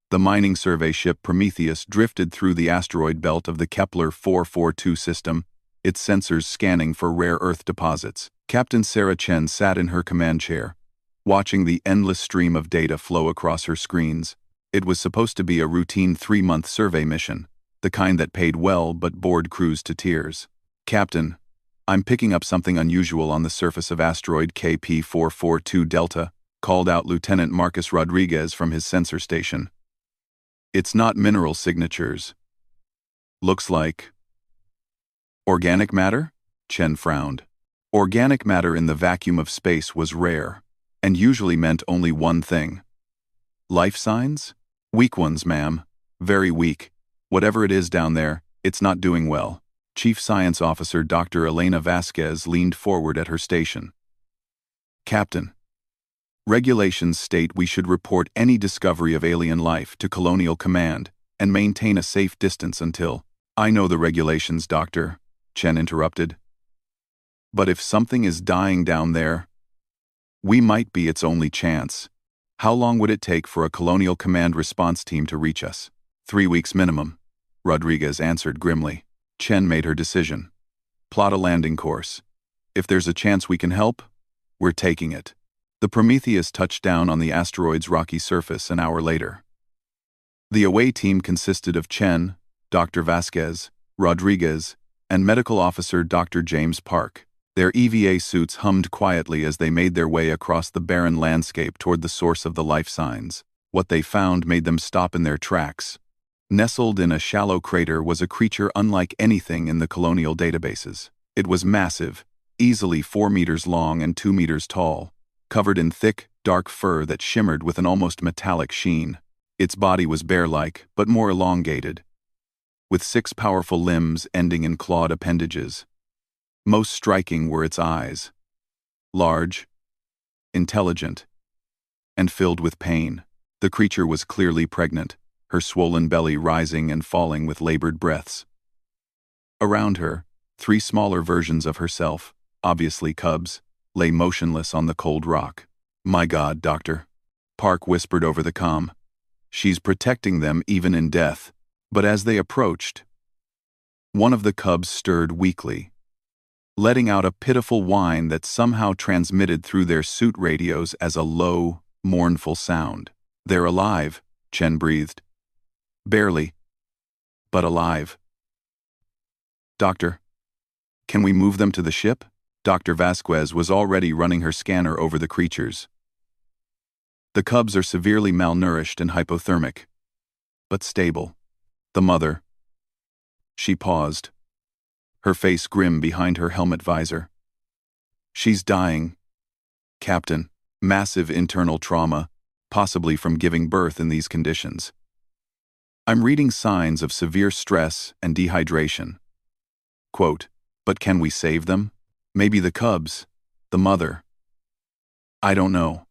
The mining survey ship Prometheus drifted through the asteroid belt of the Kepler 442 system, its sensors scanning for rare Earth deposits. Captain Sarah Chen sat in her command chair, watching the endless stream of data flow across her screens. It was supposed to be a routine 3-month survey mission, the kind that paid well but bored crews to tears. "Captain, I'm picking up something unusual on the surface of asteroid KP442 Delta," called out Lieutenant Marcus Rodriguez from his sensor station. "It's not mineral signatures. Looks like organic matter?" Chen frowned. Organic matter in the vacuum of space was rare, and usually meant only one thing. "Life signs? Weak ones, ma'am. Very weak. Whatever it is down there, it's not doing well." Chief Science Officer Dr. Elena Vasquez leaned forward at her station. "Captain, regulations state we should report any discovery of alien life to Colonial Command and maintain a safe distance until—" "I know the regulations, Doctor," Chen interrupted. "But if something is dying down there, we might be its only chance. How long would it take for a Colonial Command response team to reach us?" 3 weeks minimum," Rodriguez answered grimly. Chen made her decision. "Plot a landing course. If there's a chance we can help, we're taking it." The Prometheus touched down on the asteroid's rocky surface an hour later. The away team consisted of Chen, Dr. Vasquez, Rodriguez, and Medical Officer Dr. James Park. Their EVA suits hummed quietly as they made their way across the barren landscape toward the source of the life signs. What they found made them stop in their tracks. Nestled in a shallow crater was a creature unlike anything in the colonial databases. It was massive, easily 4 meters long and 2 meters tall, covered in thick, dark fur that shimmered with an almost metallic sheen. Its body was bear-like, but more elongated, with 6 powerful limbs ending in clawed appendages. Most striking were its eyes. Large, intelligent, and filled with pain. The creature was clearly pregnant, her swollen belly rising and falling with labored breaths. Around her, 3 smaller versions of herself, obviously cubs, lay motionless on the cold rock. "My God, Doctor," Park whispered over the comm. "She's protecting them even in death." But as they approached, one of the cubs stirred weakly, letting out a pitiful whine that somehow transmitted through their suit radios as a low, mournful sound. "They're alive," Chen breathed. "Barely, but alive." "Doctor, can we move them to the ship?" Dr. Vasquez was already running her scanner over the creatures. "The cubs are severely malnourished and hypothermic, but stable. The mother—" She paused, her face grim behind her helmet visor. "She's dying, Captain. Massive internal trauma, possibly from giving birth in these conditions. I'm reading signs of severe stress and dehydration." Quote, "But can we save them? Maybe the cubs, the mother. I don't know.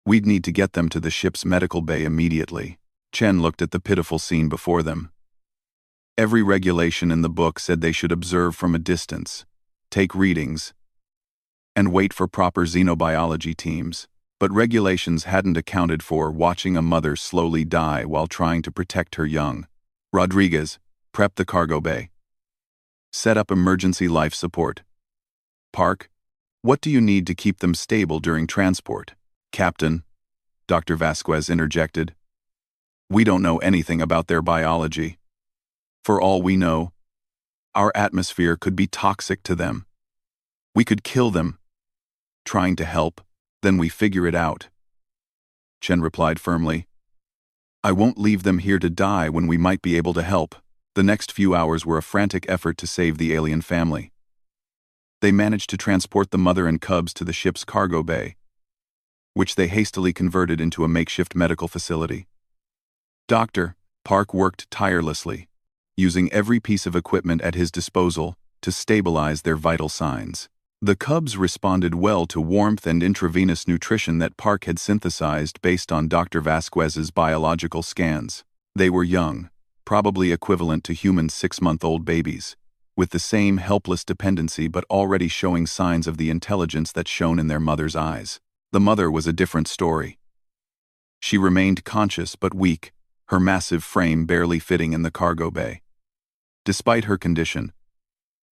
We'd need to get them to the ship's medical bay immediately." Chen looked at the pitiful scene before them. Every regulation in the book said they should observe from a distance, take readings, and wait for proper xenobiology teams. But regulations hadn't accounted for watching a mother slowly die while trying to protect her young. "Rodriguez, prep the cargo bay. Set up emergency life support. Park, what do you need to keep them stable during transport?" "Captain," Dr. Vasquez interjected, "we don't know anything about their biology. For all we know, our atmosphere could be toxic to them. We could kill them. Trying to help, then we figure it out." Chen replied firmly, "I won't leave them here to die when we might be able to help." The next few hours were a frantic effort to save the alien family. They managed to transport the mother and cubs to the ship's cargo bay, which they hastily converted into a makeshift medical facility. Dr. Park worked tirelessly, using every piece of equipment at his disposal to stabilize their vital signs. The cubs responded well to warmth and intravenous nutrition that Park had synthesized based on Dr. Vasquez's biological scans. They were young, probably equivalent to human 6-month-old babies, with the same helpless dependency but already showing signs of the intelligence that shone in their mother's eyes. The mother was a different story. She remained conscious but weak, her massive frame barely fitting in the cargo bay. Despite her condition,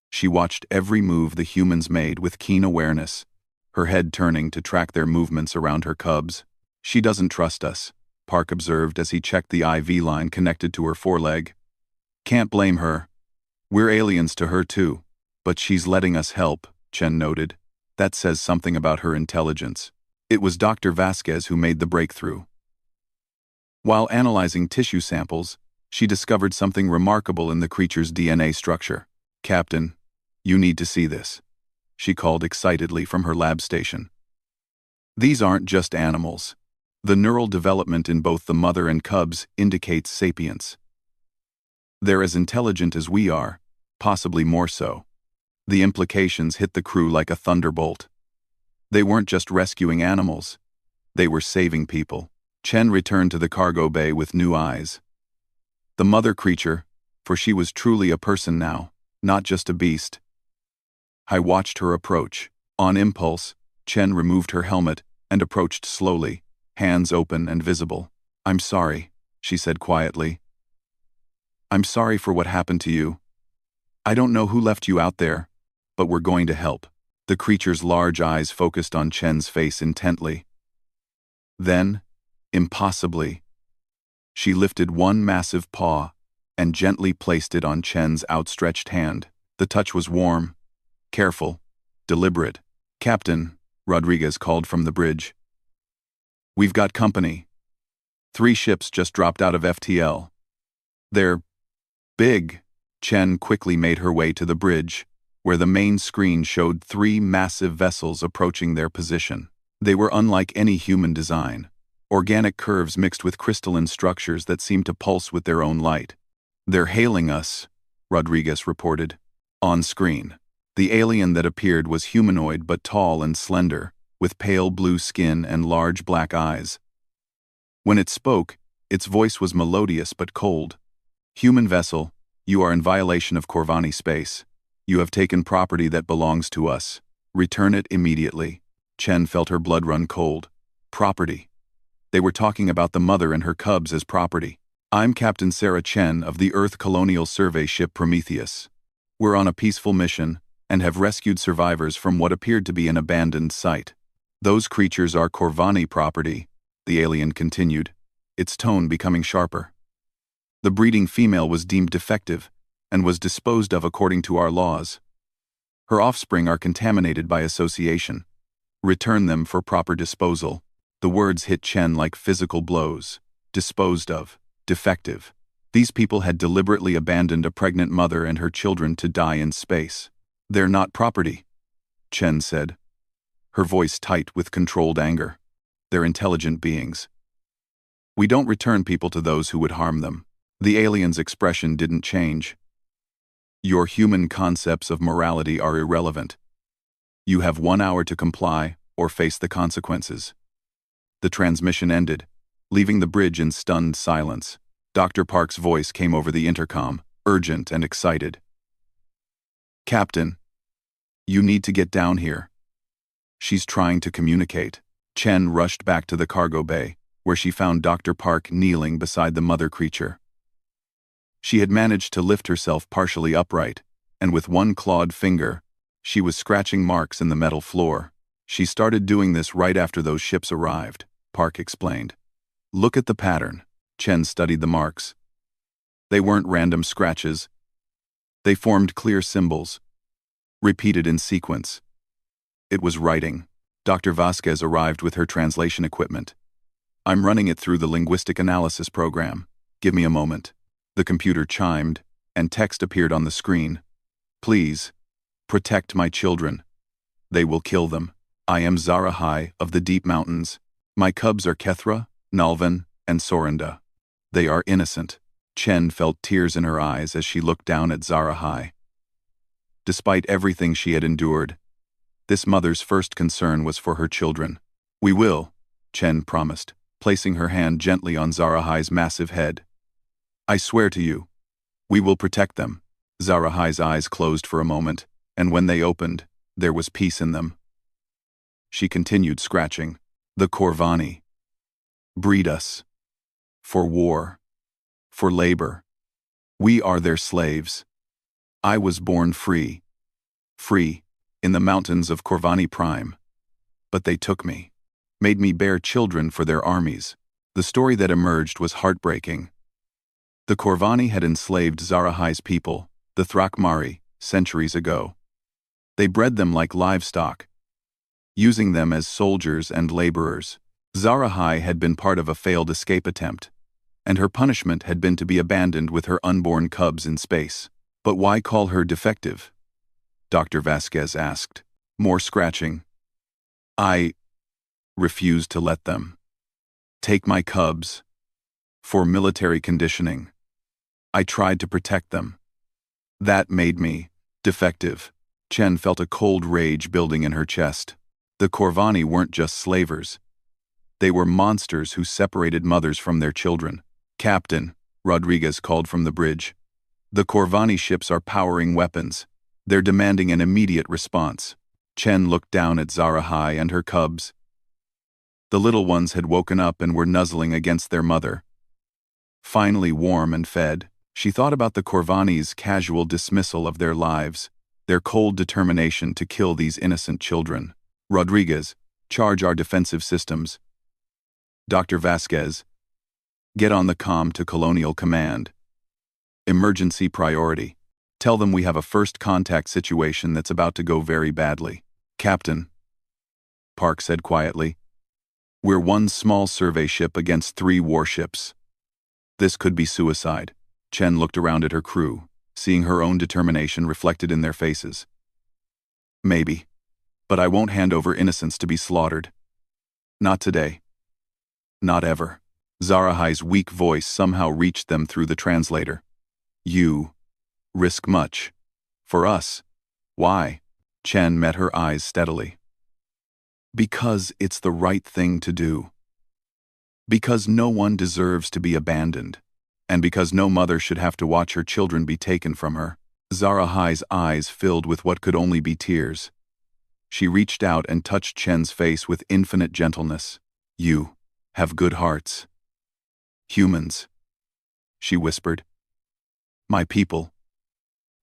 she watched every move the humans made with keen awareness, her head turning to track their movements around her cubs. "She doesn't trust us," Park observed as he checked the IV line connected to her foreleg. "Can't blame her. We're aliens to her too. But she's letting us help," Chen noted. "That says something about her intelligence." It was Dr. Vasquez who made the breakthrough. While analyzing tissue samples, she discovered something remarkable in the creature's DNA structure. "Captain, you need to see this," she called excitedly from her lab station. "These aren't just animals. The neural development in both the mother and cubs indicates sapience. They're as intelligent as we are, possibly more so." The implications hit the crew like a thunderbolt. They weren't just rescuing animals. They were saving people. Chen returned to the cargo bay with new eyes. The mother creature, for she was truly a person now, not just a beast. I watched her approach. On impulse, Chen removed her helmet and approached slowly, hands open and visible. "I'm sorry," she said quietly. "I'm sorry for what happened to you. I don't know who left you out there, but we're going to help." The creature's large eyes focused on Chen's face intently. Then, impossibly, she lifted one massive paw and gently placed it on Chen's outstretched hand. The touch was warm, careful, deliberate. "Captain," Rodriguez called from the bridge. "We've got company. 3 ships just dropped out of FTL. They're big." Chen quickly made her way to the bridge, where the main screen showed 3 massive vessels approaching their position. They were unlike any human design, organic curves mixed with crystalline structures that seemed to pulse with their own light. "They're hailing us," Rodriguez reported. On screen, the alien that appeared was humanoid but tall and slender, with pale blue skin and large black eyes. When it spoke, its voice was melodious but cold. "Human vessel, you are in violation of Corvani space. You have taken property that belongs to us. Return it immediately." Chen felt her blood run cold. Property. They were talking about the mother and her cubs as property. "I'm Captain Sarah Chen of the Earth Colonial Survey ship Prometheus. We're on a peaceful mission and have rescued survivors from what appeared to be an abandoned site. Those creatures are Corvani property," the alien continued, its tone becoming sharper. "The breeding female was deemed defective and was disposed of according to our laws. Her offspring are contaminated by association. Return them for proper disposal." The words hit Chen like physical blows. Disposed of. Defective. These people had deliberately abandoned a pregnant mother and her children to die in space. "They're not property," Chen said, her voice tight with controlled anger. "They're intelligent beings. We don't return people to those who would harm them." The alien's expression didn't change. "Your human concepts of morality are irrelevant. You have 1 hour to comply or face the consequences." The transmission ended, leaving the bridge in stunned silence. Dr. Park's voice came over the intercom, urgent and excited. "Captain, you need to get down here. She's trying to communicate." Chen rushed back to the cargo bay, where she found Dr. Park kneeling beside the mother creature. She had managed to lift herself partially upright, and with one clawed finger, she was scratching marks in the metal floor. "She started doing this right after those ships arrived," Park explained. "Look at the pattern." Chen studied the marks. They weren't random scratches. They formed clear symbols, repeated in sequence. It was writing. Dr. Vasquez arrived with her translation equipment. "I'm running it through the linguistic analysis program. Give me a moment." The computer chimed, and text appeared on the screen. "Please, protect my children. They will kill them. I am Zarahai of the Deep Mountains. My cubs are Kethra, Nalvan, and Sorinda. They are innocent." Chen felt tears in her eyes as she looked down at Zarahai. Despite everything she had endured, this mother's first concern was for her children. "We will," Chen promised, placing her hand gently on Zarahai's massive head. "I swear to you, we will protect them." Zarahai's eyes closed for a moment, and when they opened, there was peace in them. She continued scratching. "The Corvani breed us for war." for labor. We are their slaves. I was born free. Free, in the mountains of Corvani Prime. But they took me. Made me bear children for their armies. The story that emerged was heartbreaking. The Corvani had enslaved Zarahai's people, the Thrakmari, centuries ago. They bred them like livestock, using them as soldiers and laborers. Zarahai had been part of a failed escape attempt, and her punishment had been to be abandoned with her unborn cubs in space. But why call her defective? Dr. Vasquez asked, more scratching. I refused to let them take my cubs for military conditioning. I tried to protect them. That made me defective. Chen felt a cold rage building in her chest. The Corvani weren't just slavers. They were monsters who separated mothers from their children. Captain, Rodriguez called from the bridge. The Corvani ships are powering weapons. They're demanding an immediate response. Chen looked down at Zarahai and her cubs. The little ones had woken up and were nuzzling against their mother. Finally warm and fed, she thought about the Corvani's casual dismissal of their lives, their cold determination to kill these innocent children. Rodriguez, charge our defensive systems. Dr. Vasquez, get on the comm to Colonial Command. Emergency priority. Tell them we have a first contact situation that's about to go very badly. Captain, Park said quietly, we're one small survey ship against 3 warships. This could be suicide. Chen looked around at her crew, seeing her own determination reflected in their faces. Maybe. But I won't hand over innocents to be slaughtered. Not today. Not ever. Zarahai's weak voice somehow reached them through the translator. You risk much. For us. Why? Chen met her eyes steadily. Because it's the right thing to do. Because no one deserves to be abandoned. And because no mother should have to watch her children be taken from her. Zarahai's eyes filled with what could only be tears. She reached out and touched Chen's face with infinite gentleness. You have good hearts. Humans, she whispered. My people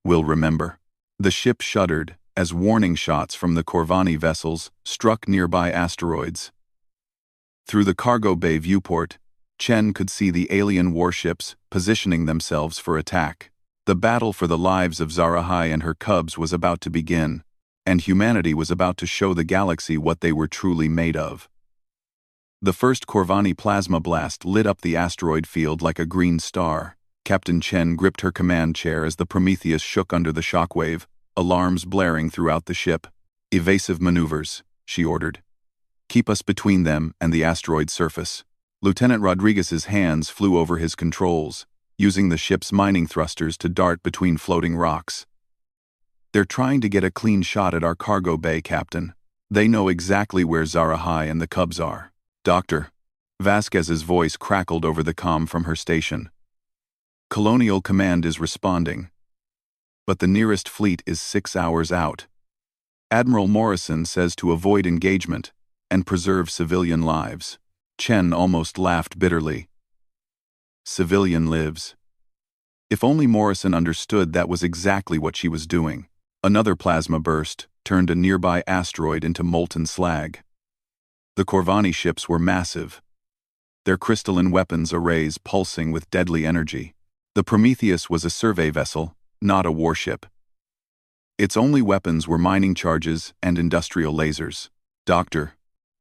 will remember. The ship shuddered as warning shots from the Corvani vessels struck nearby asteroids. Through the cargo bay viewport, Chen could see the alien warships positioning themselves for attack. The battle for the lives of Zarahai and her cubs was about to begin, and humanity was about to show the galaxy what they were truly made of. The first Corvani plasma blast lit up the asteroid field like a green star. Captain Chen gripped her command chair as the Prometheus shook under the shockwave, alarms blaring throughout the ship. Evasive maneuvers, she ordered. Keep us between them and the asteroid surface. Lieutenant Rodriguez's hands flew over his controls, using the ship's mining thrusters to dart between floating rocks. They're trying to get a clean shot at our cargo bay, Captain. They know exactly where Zarahai and the cubs are. Doctor. Vasquez's voice crackled over the comm from her station. Colonial Command is responding. But the nearest fleet is 6 hours out. Admiral Morrison says to avoid engagement and preserve civilian lives. Chen almost laughed bitterly. Civilian lives. If only Morrison understood that was exactly what she was doing. Another plasma burst turned a nearby asteroid into molten slag. The Corvani ships were massive, their crystalline weapons arrays pulsing with deadly energy. The Prometheus was a survey vessel, not a warship. Its only weapons were mining charges and industrial lasers. Dr.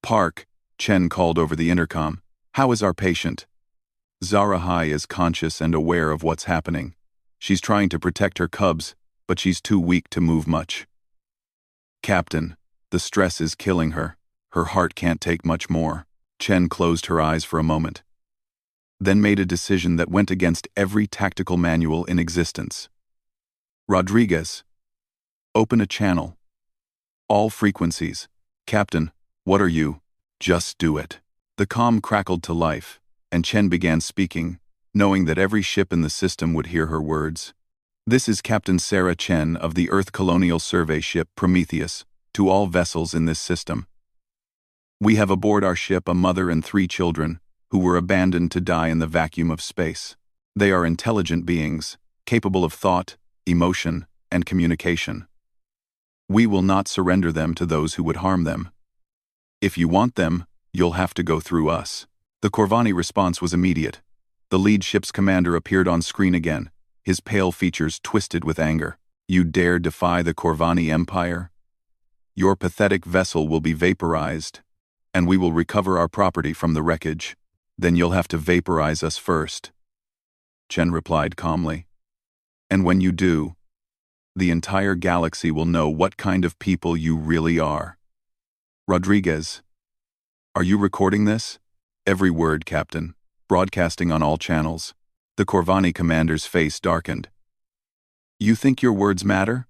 Park, Chen called over the intercom. How is our patient? Zarahai is conscious and aware of what's happening. She's trying to protect her cubs, but she's too weak to move much. Captain, the stress is killing her. Her heart can't take much more. Chen closed her eyes for a moment, then made a decision that went against every tactical manual in existence. Rodriguez, open a channel. All frequencies. Captain, what are you? Just do it. The comm crackled to life, and Chen began speaking, knowing that every ship in the system would hear her words. This is Captain Sarah Chen of the Earth Colonial Survey ship Prometheus, to all vessels in this system. We have aboard our ship a mother and 3 children, who were abandoned to die in the vacuum of space. They are intelligent beings, capable of thought, emotion, and communication. We will not surrender them to those who would harm them. If you want them, you'll have to go through us. The Corvani response was immediate. The lead ship's commander appeared on screen again, his pale features twisted with anger. You dare defy the Corvani Empire? Your pathetic vessel will be vaporized, and we will recover our property from the wreckage. Then you'll have to vaporize us first. Chen replied calmly. And when you do, the entire galaxy will know what kind of people you really are. Rodriguez, are you recording this? Every word, Captain. Broadcasting on all channels. The Corvani commander's face darkened. You think your words matter?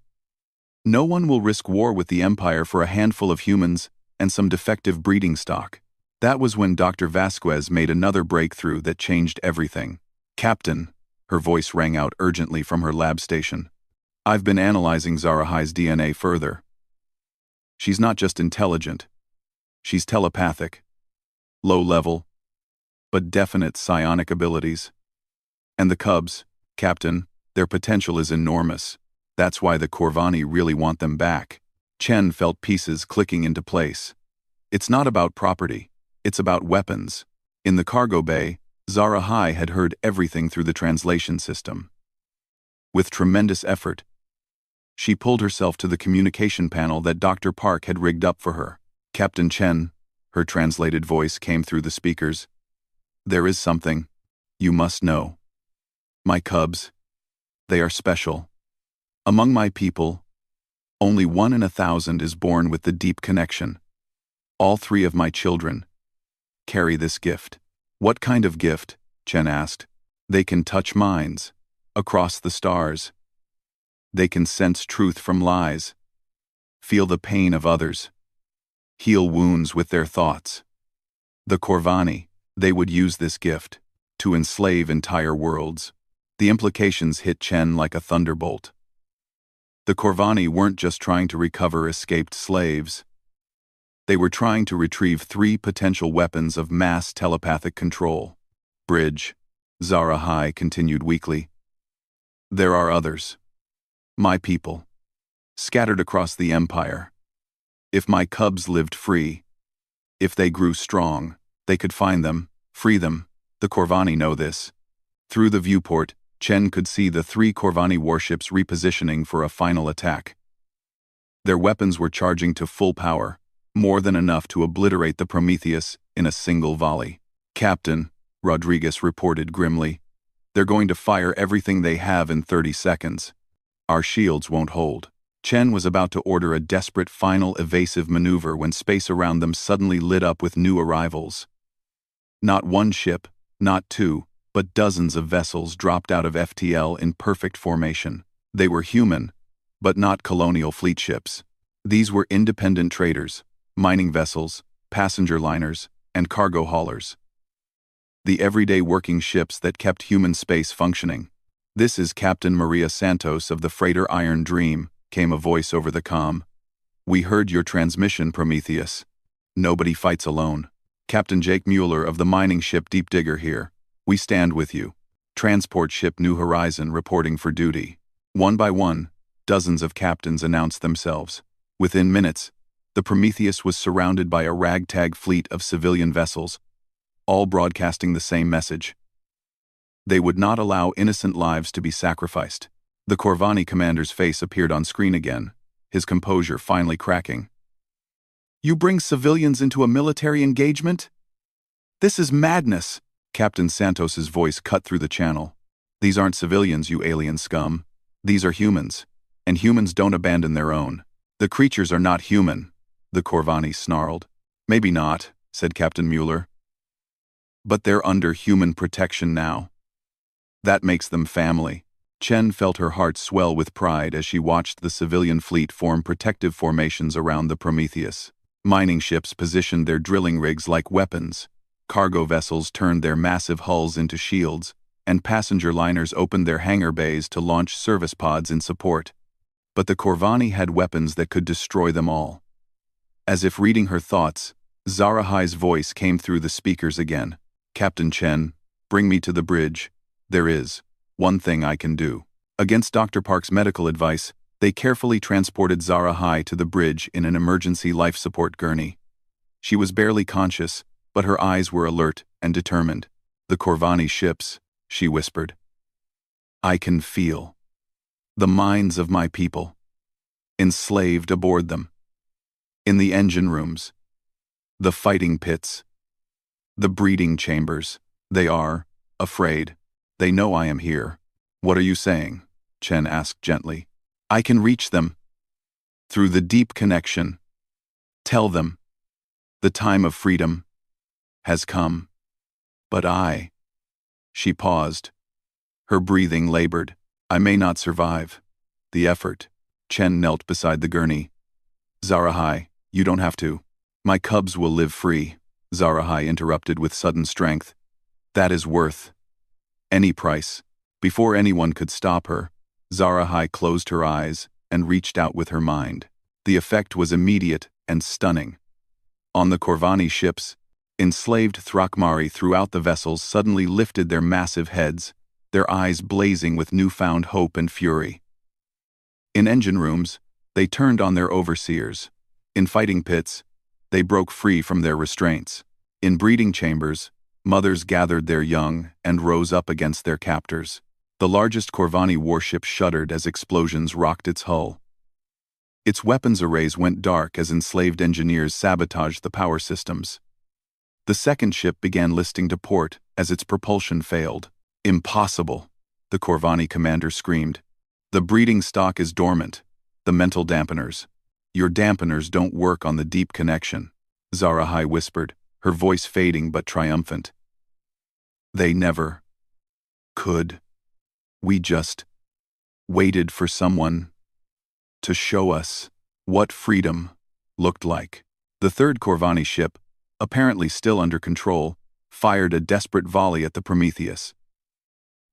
No one will risk war with the Empire for a handful of humans and some defective breeding stock. That was when Dr. Vasquez made another breakthrough that changed everything. Captain, her voice rang out urgently from her lab station. I've been analyzing Zarahai's DNA further. She's not just intelligent. She's telepathic. Low level, but definite psionic abilities. And the Cubs, Captain, their potential is enormous. That's why the Corvani really want them back. Chen felt pieces clicking into place. It's not about property. It's about weapons. In the cargo bay, Zarahai had heard everything through the translation system. With tremendous effort, she pulled herself to the communication panel that Dr. Park had rigged up for her. Captain Chen, her translated voice came through the speakers. There is something you must know. My cubs, they are special. Among my people, only 1 in 1,000 is born with the deep connection. All 3 of my children carry this gift. What kind of gift? Chen asked. They can touch minds, across the stars. They can sense truth from lies, feel the pain of others, heal wounds with their thoughts. The Corvani, they would use this gift to enslave entire worlds. The implications hit Chen like a thunderbolt. The Corvani weren't just trying to recover escaped slaves. They were trying to retrieve 3 potential weapons of mass telepathic control. Bridge, Zarahai continued weakly. There are others. My people, scattered across the Empire. If my cubs lived free, if they grew strong, they could find them, free them. The Corvani know this. Through the viewport, Chen could see the 3 Corvani warships repositioning for a final attack. Their weapons were charging to full power, more than enough to obliterate the Prometheus in a single volley. Captain, Rodriguez reported grimly, they're going to fire everything they have in 30 seconds. Our shields won't hold. Chen was about to order a desperate final evasive maneuver when space around them suddenly lit up with new arrivals. Not 1 ship, not 2, but dozens of vessels dropped out of FTL in perfect formation. They were human, but not colonial fleet ships. These were independent traders, mining vessels, passenger liners, and cargo haulers. The everyday working ships that kept human space functioning. This is Captain Maria Santos of the freighter Iron Dream, came a voice over the comm. We heard your transmission, Prometheus. Nobody fights alone. Captain Jake Mueller of the mining ship Deep Digger here. We stand with you. Transport ship New Horizon reporting for duty. One by one, dozens of captains announced themselves. Within minutes, the Prometheus was surrounded by a ragtag fleet of civilian vessels, all broadcasting the same message. They would not allow innocent lives to be sacrificed. The Corvani commander's face appeared on screen again, his composure finally cracking. You bring civilians into a military engagement? This is madness. Captain Santos's voice cut through the channel. These aren't civilians, you alien scum. These are humans, and humans don't abandon their own. The creatures are not human, the Corvani snarled. Maybe not, said Captain Mueller. But they're under human protection now. That makes them family. Chen felt her heart swell with pride as she watched the civilian fleet form protective formations around the Prometheus. Mining ships positioned their drilling rigs like weapons. Cargo vessels turned their massive hulls into shields, and passenger liners opened their hangar bays to launch service pods in support. But the Corvani had weapons that could destroy them all. As if reading her thoughts, Zarahai's voice came through the speakers again. Captain Chen, bring me to the bridge. There is one thing I can do. Against Dr. Park's medical advice, they carefully transported Zara High to the bridge in an emergency life support gurney. She was barely conscious, but her eyes were alert and determined. "The Corvani ships," she whispered. "I can feel the minds of my people, enslaved aboard them. In the engine rooms, the fighting pits, the breeding chambers. They are afraid. They know I am here." "What are you saying?" Chen asked gently. "I can reach them through the deep connection. Tell them the time of freedom has come. But I..." She paused. Her breathing labored. "I may not survive the effort." Chen knelt beside the gurney. "Zarahai, you don't have to. My cubs will live free," Zarahai interrupted with sudden strength. "That is worth any price." Before anyone could stop her, Zarahai closed her eyes and reached out with her mind. The effect was immediate and stunning. On the Corvani ships, enslaved Thrakmari throughout the vessels suddenly lifted their massive heads, their eyes blazing with newfound hope and fury. In engine rooms, they turned on their overseers. In fighting pits, they broke free from their restraints. In breeding chambers, mothers gathered their young and rose up against their captors. The largest Corvani warship shuddered as explosions rocked its hull. Its weapons arrays went dark as enslaved engineers sabotaged the power systems. The second ship began listing to port as its propulsion failed. "Impossible," the Corvani commander screamed. "The breeding stock is dormant. The mental dampeners. Your dampeners don't work on the deep connection," Zarahai whispered, her voice fading but triumphant. "They never could. We just waited for someone to show us what freedom looked like." The third Corvani ship, apparently still under control, fired a desperate volley at the Prometheus.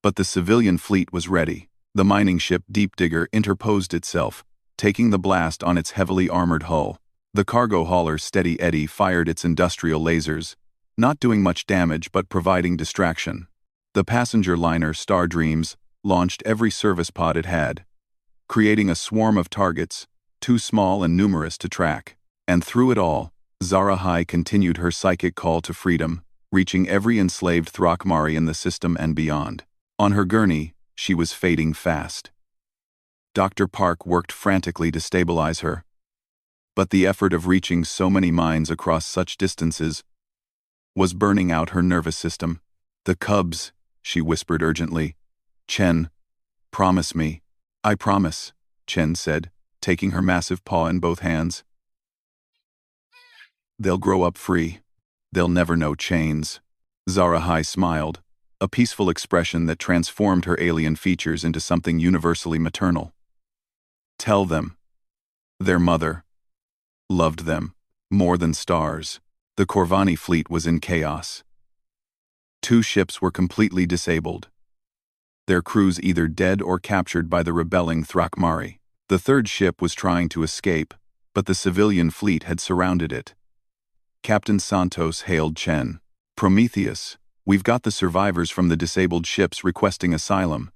But the civilian fleet was ready. The mining ship Deep Digger interposed itself, taking the blast on its heavily armored hull. The cargo hauler Steady Eddie fired its industrial lasers, not doing much damage but providing distraction. The passenger liner Star Dreams launched every service pod it had, creating a swarm of targets, too small and numerous to track. And through it all, Zarahai continued her psychic call to freedom, reaching every enslaved Thrakmari in the system and beyond. On her gurney, she was fading fast. Dr. Park worked frantically to stabilize her. But the effort of reaching so many minds across such distances was burning out her nervous system. "The cubs," she whispered urgently. "Chen, promise me." "I promise," Chen said, taking her massive paw in both hands. "They'll grow up free. They'll never know chains." Zarahai smiled, a peaceful expression that transformed her alien features into something universally maternal. "Tell them their mother loved them more than stars." The Corvani fleet was in chaos. 2 ships were completely disabled, their crews either dead or captured by the rebelling Thrakmari. The third ship was trying to escape, but the civilian fleet had surrounded it. Captain Santos hailed Chen. "Prometheus, we've got the survivors from the disabled ships requesting asylum.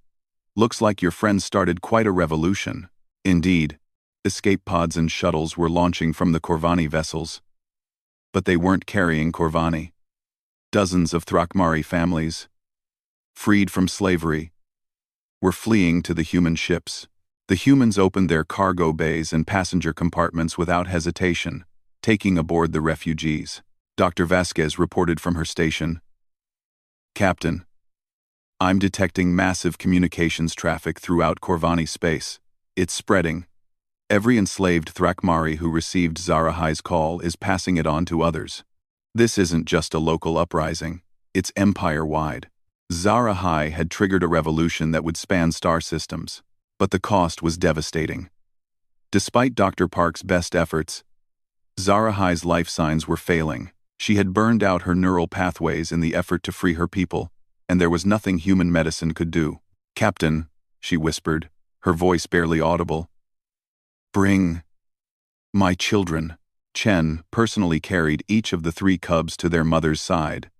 Looks like your friends started quite a revolution." Indeed, escape pods and shuttles were launching from the Corvani vessels. But they weren't carrying Corvani. Dozens of Thrakmari families, freed from slavery, were fleeing to the human ships. The humans opened their cargo bays and passenger compartments without hesitation, taking aboard the refugees. Dr. Vasquez reported from her station. "Captain, I'm detecting massive communications traffic throughout Corvani space. It's spreading. Every enslaved Thrakmari who received Zarahai's call is passing it on to others. This isn't just a local uprising, it's empire-wide." Zarahai had triggered a revolution that would span star systems, but the cost was devastating. Despite Dr. Park's best efforts, Zarahai's life signs were failing. She had burned out her neural pathways in the effort to free her people, and there was nothing human medicine could do. "Captain," she whispered, her voice barely audible, "bring my children." Chen personally carried each of the 3 cubs to their mother's side.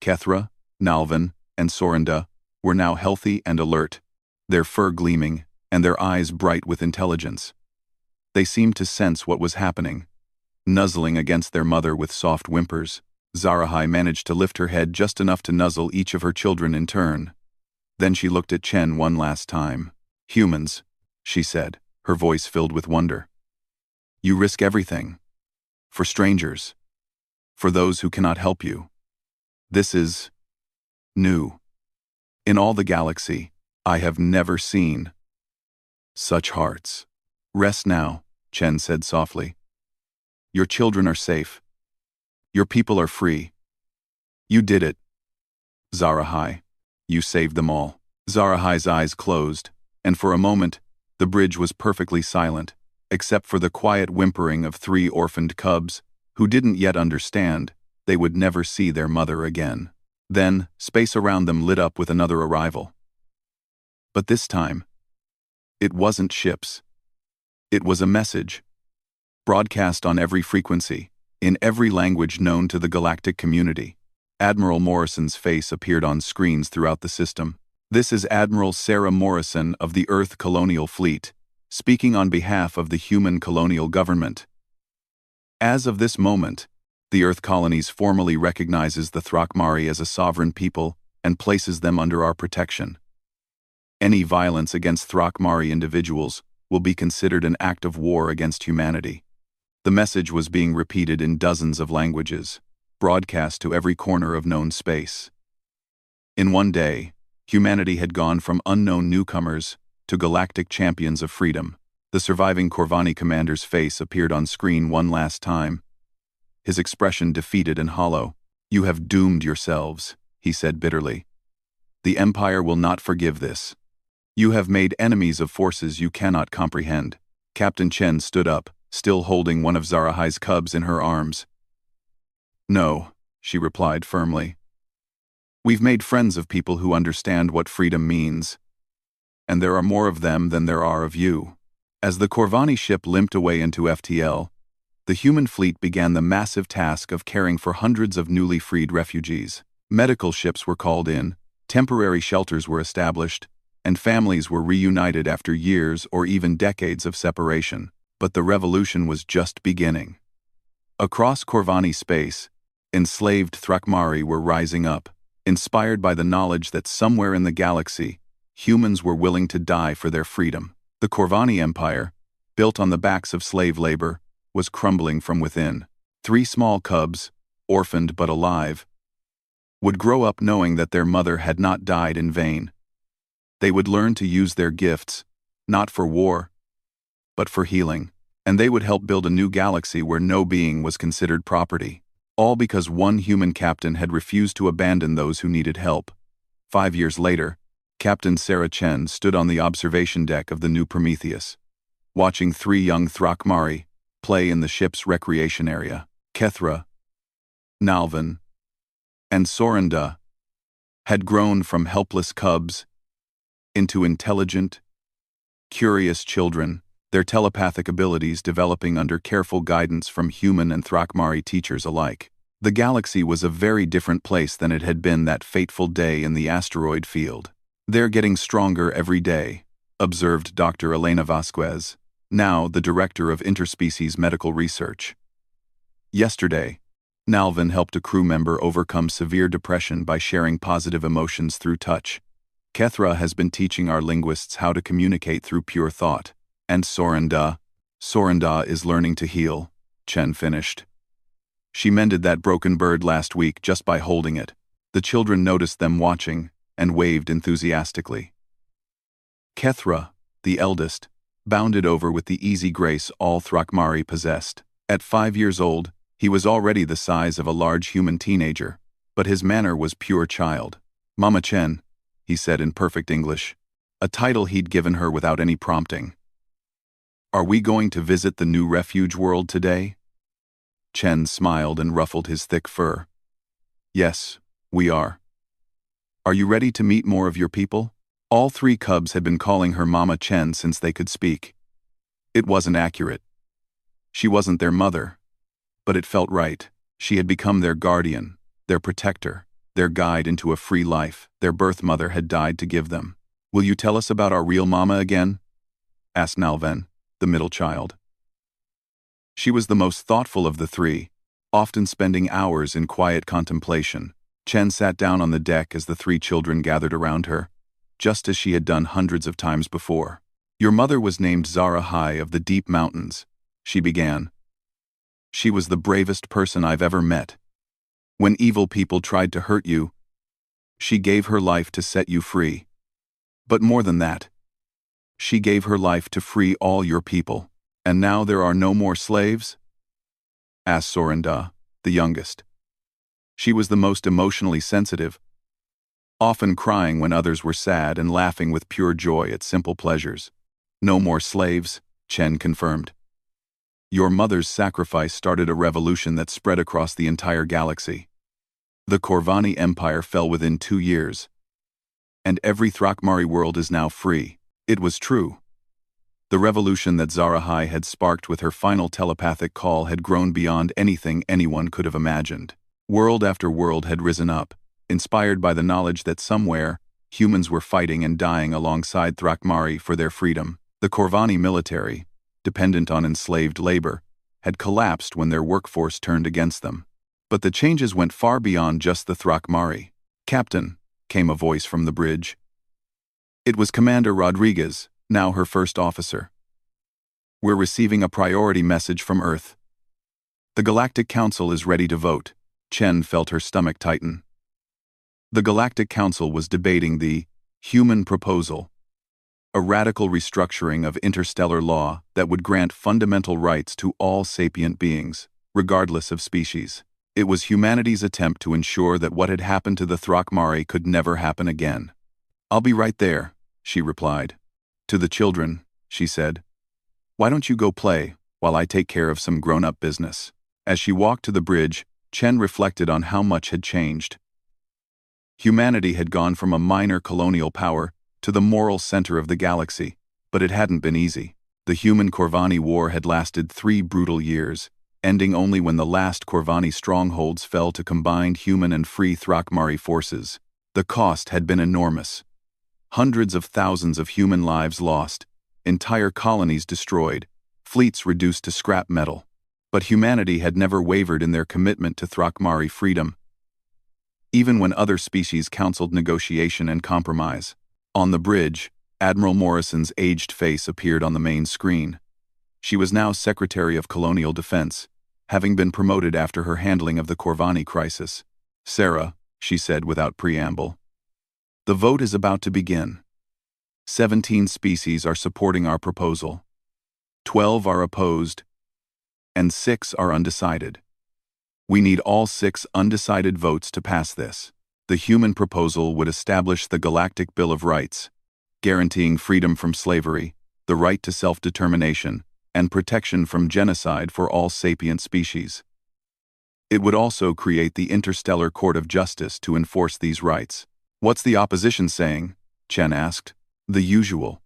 Kethra, Nalvin, and Sorinda were now healthy and alert, their fur gleaming, and their eyes bright with intelligence. They seemed to sense what was happening. Nuzzling against their mother with soft whimpers, Zarahai managed to lift her head just enough to nuzzle each of her children in turn. Then she looked at Chen one last time. "Humans," she said, her voice filled with wonder. "You risk everything. For strangers. For those who cannot help you. This is new. In all the galaxy, I have never seen such hearts." "Rest now," Chen said softly. "Your children are safe. Your people are free. You did it. Zarahai, you saved them all." Zarahai's eyes closed, and for a moment, the bridge was perfectly silent, except for the quiet whimpering of 3 orphaned cubs who didn't yet understand they would never see their mother again. Then, space around them lit up with another arrival. But this time, it wasn't ships. It was a message, broadcast on every frequency, in every language known to the galactic community. Admiral Morrison's face appeared on screens throughout the system. "This is Admiral Sarah Morrison of the Earth Colonial Fleet, speaking on behalf of the human colonial government. As of this moment, the Earth colonies formally recognizes the Thrakmari as a sovereign people and places them under our protection. Any violence against Thrakmari individuals will be considered an act of war against humanity." The message was being repeated in dozens of languages, broadcast to every corner of known space. In one day, humanity had gone from unknown newcomers to galactic champions of freedom. The surviving Corvani commander's face appeared on screen one last time, his expression defeated and hollow. "You have doomed yourselves," he said bitterly. "The Empire will not forgive this. You have made enemies of forces you cannot comprehend." Captain Chen stood up, still holding one of Zarahai's cubs in her arms. "No," she replied firmly. "We've made friends of people who understand what freedom means. And there are more of them than there are of you." As the Corvani ship limped away into FTL, the human fleet began the massive task of caring for hundreds of newly freed refugees. Medical ships were called in, temporary shelters were established, and families were reunited after years or even decades of separation. But the revolution was just beginning. Across Corvani space, enslaved Thrakmari were rising up, inspired by the knowledge that somewhere in the galaxy, humans were willing to die for their freedom. The Corvani Empire, built on the backs of slave labor, was crumbling from within. 3 small cubs, orphaned but alive, would grow up knowing that their mother had not died in vain. They would learn to use their gifts, not for war, but for healing, and they would help build a new galaxy where no being was considered property. All because one human captain had refused to abandon those who needed help. 5 years later, Captain Sarah Chen stood on the observation deck of the new Prometheus, watching 3 young Thrakmari play in the ship's recreation area. Kethra, Nalvin, and Sorinda had grown from helpless cubs into intelligent, curious children, their telepathic abilities developing under careful guidance from human and Thrakmari teachers alike. The galaxy was a very different place than it had been that fateful day in the asteroid field. "They're getting stronger every day," observed Dr. Elena Vasquez, now the director of interspecies medical research. Yesterday, Nalvin helped a crew member overcome severe depression by sharing positive emotions through touch. Kethra has been teaching our linguists how to communicate through pure thought. And Sorinda is learning to heal, Chen finished. "She mended that broken bird last week just by holding it." The children noticed them watching and waved enthusiastically. Kethra, the eldest, bounded over with the easy grace all Thrakmari possessed. At 5 years old, he was already the size of a large human teenager, but his manner was pure child. "Mama Chen," he said in perfect English, a title he'd given her without any prompting. "Are we going to visit the new refuge world today?" Chen smiled and ruffled his thick fur. "Yes, we are." "Are you ready to meet more of your people?" All 3 cubs had been calling her Mama Chen since they could speak. It wasn't accurate. She wasn't their mother, but it felt right. She had become their guardian, their protector. their guide into a free life their birth mother had died to give them. "Will you tell us about our real mama again?" asked Nalven, the middle child. She was the most thoughtful of the three, often spending hours in quiet contemplation. Chen sat down on the deck as the three children gathered around her, just as she had done hundreds of times before. "Your mother was named Zara High of the Deep Mountains," she began. "She was the bravest person I've ever met. When evil people tried to hurt you, she gave her life to set you free. But more than that, she gave her life to free all your people. And now there are no more slaves?" asked Sorinda, the youngest. She was the most emotionally sensitive, often crying when others were sad and laughing with pure joy at simple pleasures. "No more slaves," Chen confirmed. "Your mother's sacrifice started a revolution that spread across the entire galaxy. The Corvani Empire fell within 2 years, and every Thrakmari world is now free." It was true. The revolution that Zarahai had sparked with her final telepathic call had grown beyond anything anyone could have imagined. World after world had risen up, inspired by the knowledge that somewhere, humans were fighting and dying alongside Thrakmari for their freedom. The Corvani military, dependent on enslaved labor, had collapsed when their workforce turned against them. But the changes went far beyond just the Thrakmari. "Captain," came a voice from the bridge. It was Commander Rodriguez, now her first officer. "We're receiving a priority message from Earth. The Galactic Council is ready to vote." Chen felt her stomach tighten. The Galactic Council was debating the human proposal, a radical restructuring of interstellar law that would grant fundamental rights to all sapient beings, regardless of species. It was humanity's attempt to ensure that what had happened to the Thrakmari could never happen again. "I'll be right there," she replied. To the children, she said, "Why don't you go play while I take care of some grown-up business?" As she walked to the bridge, Chen reflected on how much had changed. Humanity had gone from a minor colonial power to the moral center of the galaxy, but it hadn't been easy. The human Corvani War had lasted 3 brutal years, ending only when the last Corvani strongholds fell to combined human and free Thrakmari forces. The cost had been enormous. Hundreds of thousands of human lives lost, entire colonies destroyed, fleets reduced to scrap metal. But humanity had never wavered in their commitment to Thrakmari freedom, even when other species counseled negotiation and compromise. On the bridge, Admiral Morrison's aged face appeared on the main screen. She was now Secretary of Colonial Defense, having been promoted after her handling of the Corvani crisis. "Sarah," she said without preamble, "the vote is about to begin. 17 species are supporting our proposal. 12 are opposed, and 6 are undecided. We need all 6 undecided votes to pass this. The human proposal would establish the Galactic Bill of Rights, guaranteeing freedom from slavery, the right to self-determination, and protection from genocide for all sapient species. It would also create the Interstellar Court of Justice to enforce these rights." "What's the opposition saying?" Chen asked. "The usual.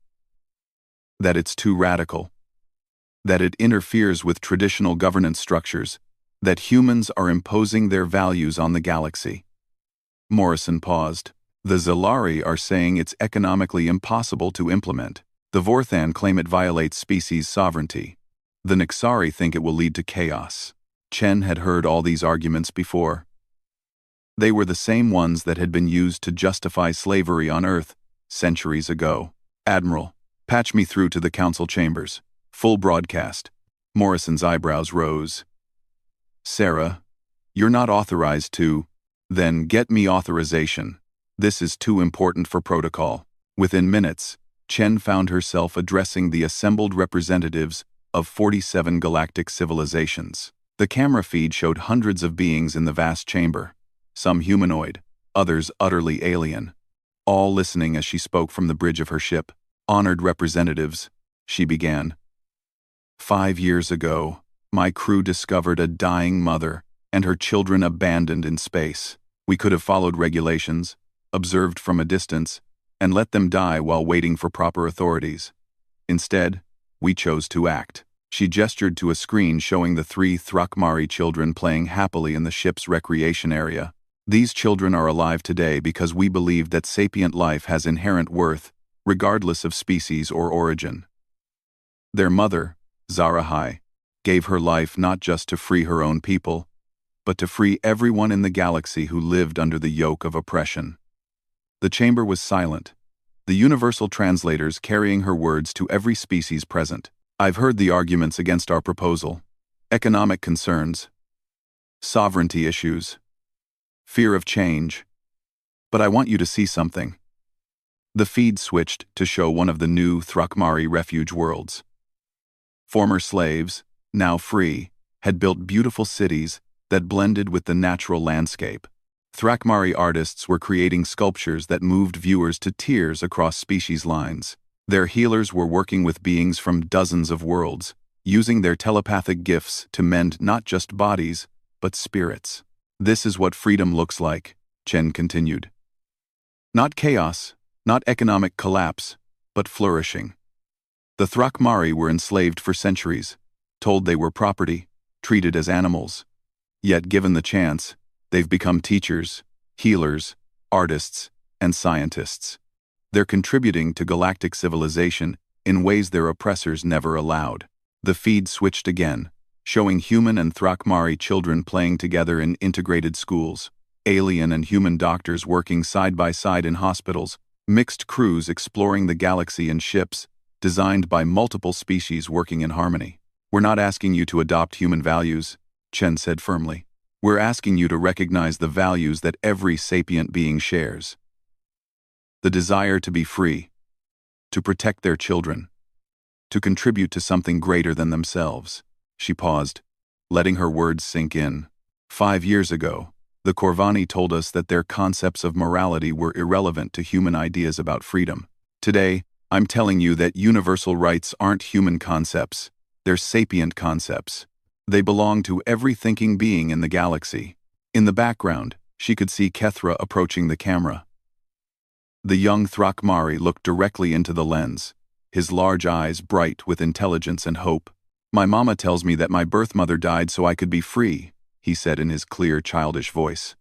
That it's too radical. That it interferes with traditional governance structures. That humans are imposing their values on the galaxy." Morrison paused. "The Zalari are saying it's economically impossible to implement. The Vorthan claim it violates species sovereignty. The Nixari think it will lead to chaos." Chen had heard all these arguments before. They were the same ones that had been used to justify slavery on Earth centuries ago. "Admiral, patch me through to the council chambers. Full broadcast." Morrison's eyebrows rose. "Sarah, you're not authorized to." "Then get me authorization. This is too important for protocol." Within minutes, Chen found herself addressing the assembled representatives of 47 galactic civilizations. The camera feed showed hundreds of beings in the vast chamber, some humanoid, others utterly alien, all listening as she spoke from the bridge of her ship. "Honored representatives," she began. 5 years ago, my crew discovered a dying mother and her children abandoned in space. We could have followed regulations, observed from a distance, and let them die while waiting for proper authorities. Instead, we chose to act." She gestured to a screen showing the 3 Thrakmari children playing happily in the ship's recreation area. These children are alive today because we believe that sapient life has inherent worth, regardless of species or origin. Their mother, Zarahai, gave her life not just to free her own people, but to free everyone in the galaxy who lived under the yoke of oppression. The chamber was silent, the universal translators carrying her words to every species present. I've heard the arguments against our proposal. Economic concerns, sovereignty issues, fear of change. But I want you to see something. The feed switched to show one of the new Thrakmari refuge worlds. Former slaves, now free, had built beautiful cities that blended with the natural landscape. Thrakmari artists were creating sculptures that moved viewers to tears across species lines. Their healers were working with beings from dozens of worlds, using their telepathic gifts to mend not just bodies, but spirits. This is what freedom looks like, Chen continued. Not chaos, not economic collapse, but flourishing. The Thrakmari were enslaved for centuries, told they were property, treated as animals. Yet given the chance, they've become teachers, healers, artists, and scientists. They're contributing to galactic civilization in ways their oppressors never allowed. The feed switched again, showing human and Thrakmari children playing together in integrated schools, alien and human doctors working side by side in hospitals, mixed crews exploring the galaxy in ships, designed by multiple species working in harmony. We're not asking you to adopt human values, Chen said firmly. We're asking you to recognize the values that every sapient being shares. The desire to be free, to protect their children, to contribute to something greater than themselves. She paused, letting her words sink in. 5 years ago, the Corvani told us that their concepts of morality were irrelevant to human ideas about freedom. Today, I'm telling you that universal rights aren't human concepts, they're sapient concepts. They belong to every thinking being in the galaxy. In the background, she could see Kethra approaching the camera. The young Thrakmari looked directly into the lens, his large eyes bright with intelligence and hope. My mama tells me that my birth mother died so I could be free, he said in his clear, childish voice.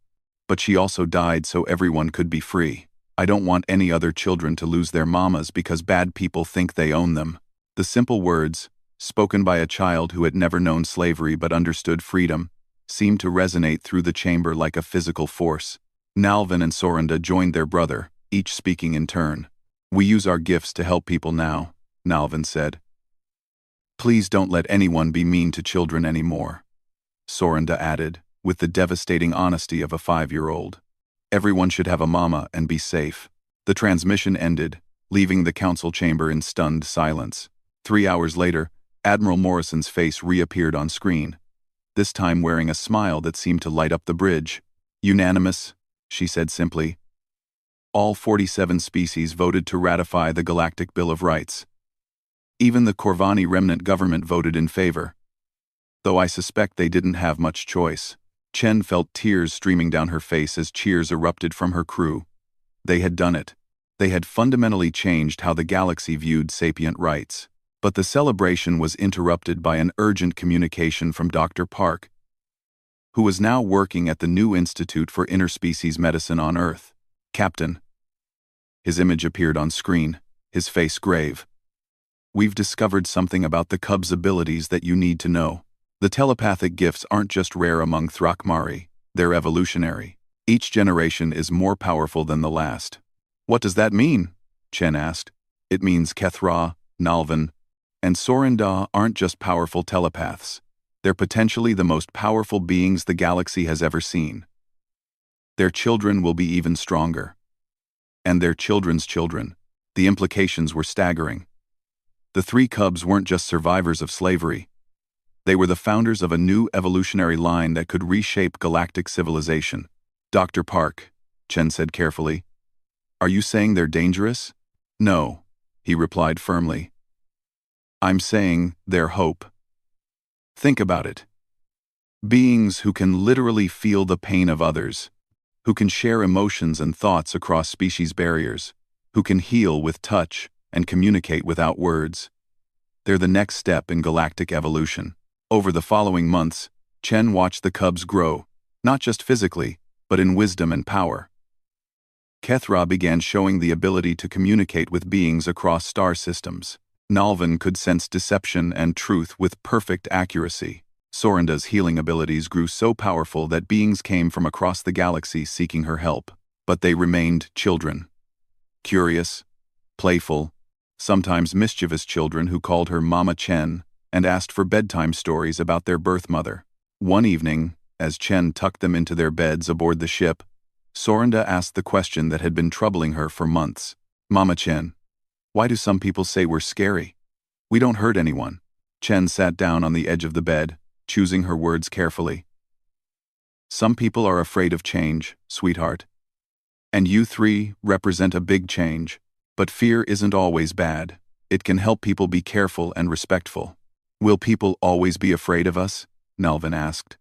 But she also died so everyone could be free. I don't want any other children to lose their mamas because bad people think they own them. The simple words, spoken by a child who had never known slavery but understood freedom, seemed to resonate through the chamber like a physical force. Nalvin and Sorinda joined their brother, each speaking in turn. We use our gifts to help people now, Nalvin said. Please don't let anyone be mean to children anymore, Sorinda added, with the devastating honesty of a 5-year-old. Everyone should have a mama and be safe. The transmission ended, leaving the council chamber in stunned silence. 3 hours later, Admiral Morrison's face reappeared on screen, this time wearing a smile that seemed to light up the bridge. Unanimous, she said simply. All 47 species voted to ratify the Galactic Bill of Rights. Even the Corvani remnant government voted in favor. Though I suspect they didn't have much choice. Chen felt tears streaming down her face as cheers erupted from her crew. They had done it. They had fundamentally changed how the galaxy viewed sapient rights. But the celebration was interrupted by an urgent communication from Dr. Park, who was now working at the new Institute for Interspecies Medicine on Earth. Captain. His image appeared on screen, his face grave. We've discovered something about the Cub's abilities that you need to know. The telepathic gifts aren't just rare among Thrakmari, they're evolutionary. Each generation is more powerful than the last. What does that mean? Chen asked. It means Kethra, Nalvin, and Sorinda aren't just powerful telepaths. They're potentially the most powerful beings the galaxy has ever seen. Their children will be even stronger. And their children's children. The implications were staggering. The 3 cubs weren't just survivors of slavery. They were the founders of a new evolutionary line that could reshape galactic civilization. Dr. Park, Chen said carefully. Are you saying they're dangerous? No, he replied firmly. I'm saying they're hope. Think about it. Beings who can literally feel the pain of others, who can share emotions and thoughts across species barriers, who can heal with touch and communicate without words. They're the next step in galactic evolution. Over the following months, Chen watched the cubs grow, not just physically, but in wisdom and power. Kethra began showing the ability to communicate with beings across star systems. Nalvin could sense deception and truth with perfect accuracy. Sorinda's healing abilities grew so powerful that beings came from across the galaxy seeking her help. But they remained children. Curious, playful, sometimes mischievous children who called her Mama Chen and asked for bedtime stories about their birth mother. One evening, as Chen tucked them into their beds aboard the ship, Sorinda asked the question that had been troubling her for months. Mama Chen, why do some people say we're scary? We don't hurt anyone. Chen sat down on the edge of the bed, choosing her words carefully. Some people are afraid of change, sweetheart. And you three represent a big change. But fear isn't always bad. It can help people be careful and respectful. Will people always be afraid of us? Nalvin asked.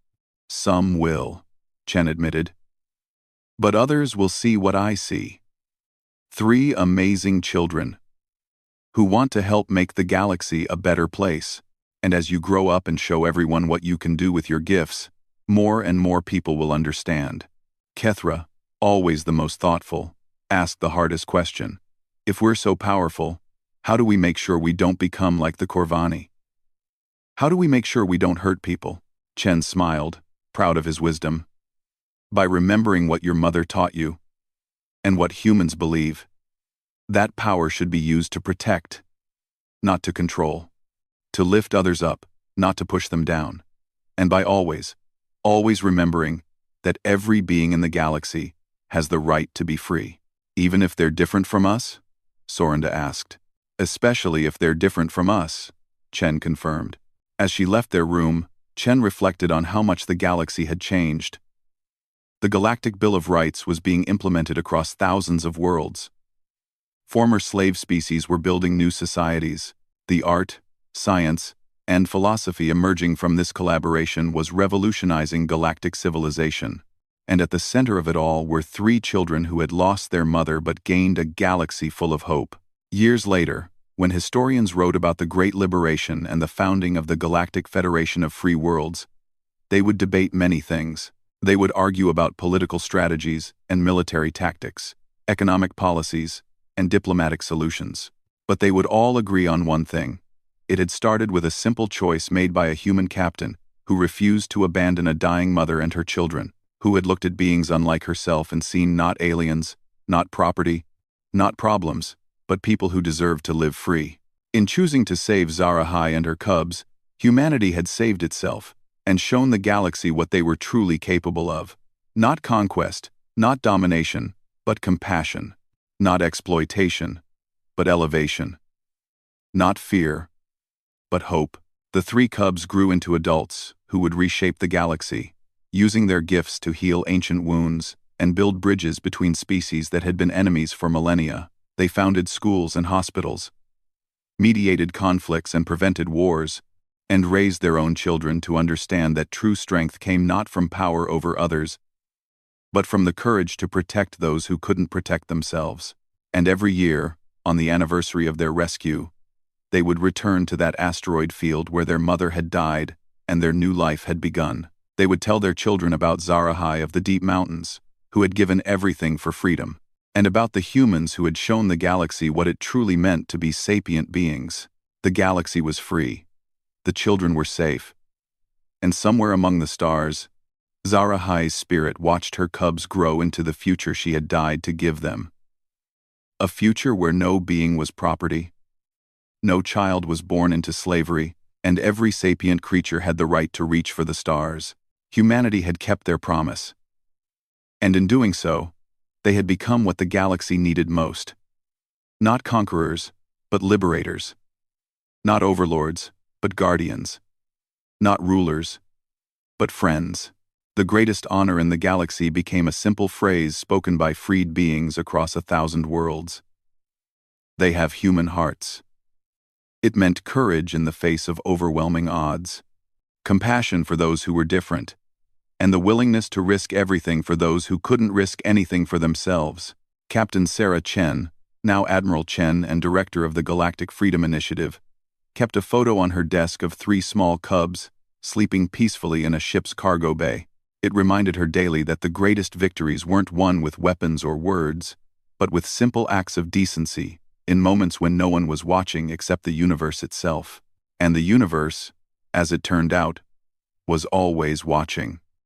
Some will, Chen admitted. But others will see what I see. 3 amazing children who want to help make the galaxy a better place. And as you grow up and show everyone what you can do with your gifts, more and more people will understand. Kethra, always the most thoughtful, asked the hardest question. If we're so powerful, how do we make sure we don't become like the Corvani? How do we make sure we don't hurt people? Chen smiled, proud of his wisdom. By remembering what your mother taught you, and what humans believe. That power should be used to protect, not to control. To lift others up, not to push them down. And by always remembering that every being in the galaxy has the right to be free. Even if they're different from us? Sorinda asked. Especially if they're different from us, Chen confirmed. As she left their room, Chen reflected on how much the galaxy had changed. The Galactic Bill of Rights was being implemented across thousands of worlds. Former slave species were building new societies. The art, science, and philosophy emerging from this collaboration was revolutionizing galactic civilization. And at the center of it all were 3 children who had lost their mother but gained a galaxy full of hope. Years later, when historians wrote about the Great Liberation and the founding of the Galactic Federation of Free Worlds, they would debate many things. They would argue about political strategies and military tactics, economic policies, and diplomatic solutions. But they would all agree on one thing. It had started with a simple choice made by a human captain who refused to abandon a dying mother and her children, who had looked at beings unlike herself and seen not aliens, not property, not problems, but people who deserved to live free. In choosing to save Zarahai and her cubs, humanity had saved itself and shown the galaxy what they were truly capable of. Not conquest, not domination, but compassion. Not exploitation, but elevation. Not fear, but hope. The 3 cubs grew into adults who would reshape the galaxy, using their gifts to heal ancient wounds and build bridges between species that had been enemies for millennia. They founded schools and hospitals, mediated conflicts and prevented wars, and raised their own children to understand that true strength came not from power over others, but from the courage to protect those who couldn't protect themselves. And every year, on the anniversary of their rescue, they would return to that asteroid field where their mother had died and their new life had begun. They would tell their children about Zarahai of the deep mountains, who had given everything for freedom, and about the humans who had shown the galaxy what it truly meant to be sapient beings. The galaxy was free. The children were safe. And somewhere among the stars, Zarahai's spirit watched her cubs grow into the future she had died to give them. A future where no being was property, no child was born into slavery, and every sapient creature had the right to reach for the stars. Humanity had kept their promise. And in doing so, they had become what the galaxy needed most. Not conquerors, but liberators. Not overlords, but guardians. Not rulers, but friends. The greatest honor in the galaxy became a simple phrase spoken by freed beings across 1,000 worlds. They have human hearts. It meant courage in the face of overwhelming odds, compassion for those who were different, and the willingness to risk everything for those who couldn't risk anything for themselves. Captain Sarah Chen, now Admiral Chen and director of the Galactic Freedom Initiative, kept a photo on her desk of 3 small cubs, sleeping peacefully in a ship's cargo bay. It reminded her daily that the greatest victories weren't won with weapons or words, but with simple acts of decency, in moments when no one was watching except the universe itself. And the universe, as it turned out, was always watching.